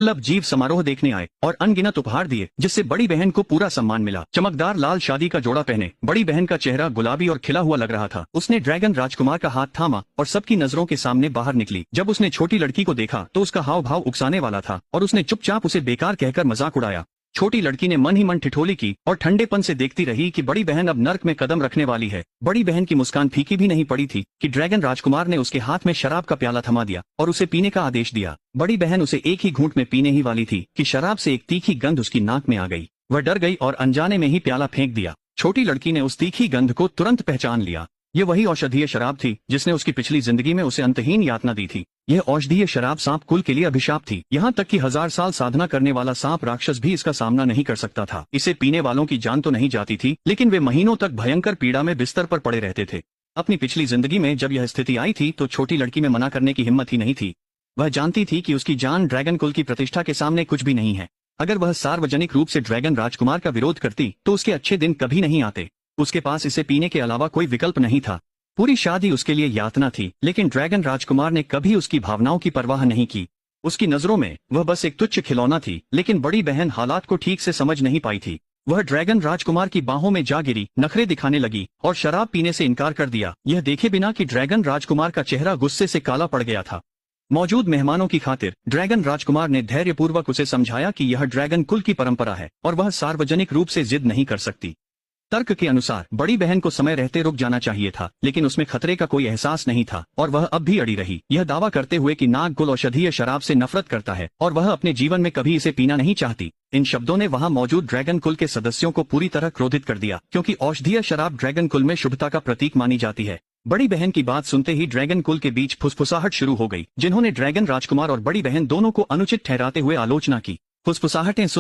दुर्लभ जीव समारोह देखने आए और अनगिनत उपहार दिए, जिससे बड़ी बहन को पूरा सम्मान मिला। चमकदार लाल शादी का जोड़ा पहने बड़ी बहन का चेहरा गुलाबी और खिला हुआ लग रहा था। उसने ड्रैगन राजकुमार का हाथ थामा और सबकी नजरों के सामने बाहर निकली। जब उसने छोटी लड़की को देखा तो उसका हाव भाव उकसाने वाला था और उसने चुपचाप उसे बेकार कहकर मजाक उड़ाया। छोटी लड़की ने मन ही मन ठिठोली की और ठंडेपन से देखती रही कि बड़ी बहन अब नर्क में कदम रखने वाली है। बड़ी बहन की मुस्कान फीकी भी नहीं पड़ी थी कि ड्रैगन राजकुमार ने उसके हाथ में शराब का प्याला थमा दिया और उसे पीने का आदेश दिया। बड़ी बहन उसे एक ही घूंट में पीने ही वाली थी कि शराब से एक तीखी गंध उसकी नाक में आ गई। वह डर गई और अनजाने में ही प्याला फेंक दिया। छोटी लड़की ने उस तीखी गंध को तुरंत पहचान लिया। ये वही औषधीय शराब थी जिसने उसकी पिछली जिंदगी में उसे अंतहीन यातना दी थी। यह औषधीय शराब सांप कुल के लिए अभिशाप थी। यहाँ तक कि 1000 साल साधना करने वाला सांप राक्षस भी इसका सामना नहीं कर सकता था। इसे पीने वालों की जान तो नहीं जाती थी, लेकिन वे महीनों तक भयंकर पीड़ा में बिस्तर पर पड़े रहते थे। अपनी पिछली जिंदगी में जब यह स्थिति आई थी तो छोटी लड़की में मना करने की हिम्मत ही नहीं थी। वह जानती थी कि उसकी जान ड्रैगन कुल की प्रतिष्ठा के सामने कुछ भी नहीं है। अगर वह सार्वजनिक रूप से ड्रैगन राजकुमार का विरोध करती तो उसके अच्छे दिन कभी नहीं आते। उसके पास इसे पीने के अलावा कोई विकल्प नहीं था। पूरी शादी उसके लिए यातना थी, लेकिन ड्रैगन राजकुमार ने कभी उसकी भावनाओं की परवाह नहीं की। उसकी नजरों में वह बस एक तुच्छ खिलौना थी। लेकिन बड़ी बहन हालात को ठीक से समझ नहीं पाई थी। वह ड्रैगन राजकुमार की बाहों में जा गिरी, नखरे दिखाने लगी और शराब पीने से इनकार कर दिया, यह देखे बिना कि ड्रैगन राजकुमार का चेहरा गुस्से से काला पड़ गया था। मौजूद मेहमानों की खातिर ड्रैगन राजकुमार ने धैर्यपूर्वक उसे समझाया कि यह ड्रैगन कुल की परंपरा है और वह सार्वजनिक रूप से जिद नहीं कर सकती। तर्क के अनुसार बड़ी बहन को समय रहते रुक जाना चाहिए था, लेकिन उसमें खतरे का कोई एहसास नहीं था और वह अब भी अड़ी रही, यह दावा करते हुए कि नाग कुल औषधीय शराब से नफरत करता है और वह अपने जीवन में कभी इसे पीना नहीं चाहती। इन शब्दों ने वहां मौजूद ड्रैगन कुल के सदस्यों को पूरी तरह क्रोधित कर दिया, क्योंकि औषधीय शराब ड्रैगन कुल में शुभता का प्रतीक मानी जाती है। बड़ी बहन की बात सुनते ही ड्रैगन कुल के बीच फुसफुसाहट शुरू हो गई, जिन्होंने ड्रैगन राजकुमार और बड़ी बहन दोनों को अनुचित ठहराते हुए आलोचना की। फुसफुसाहटें सुन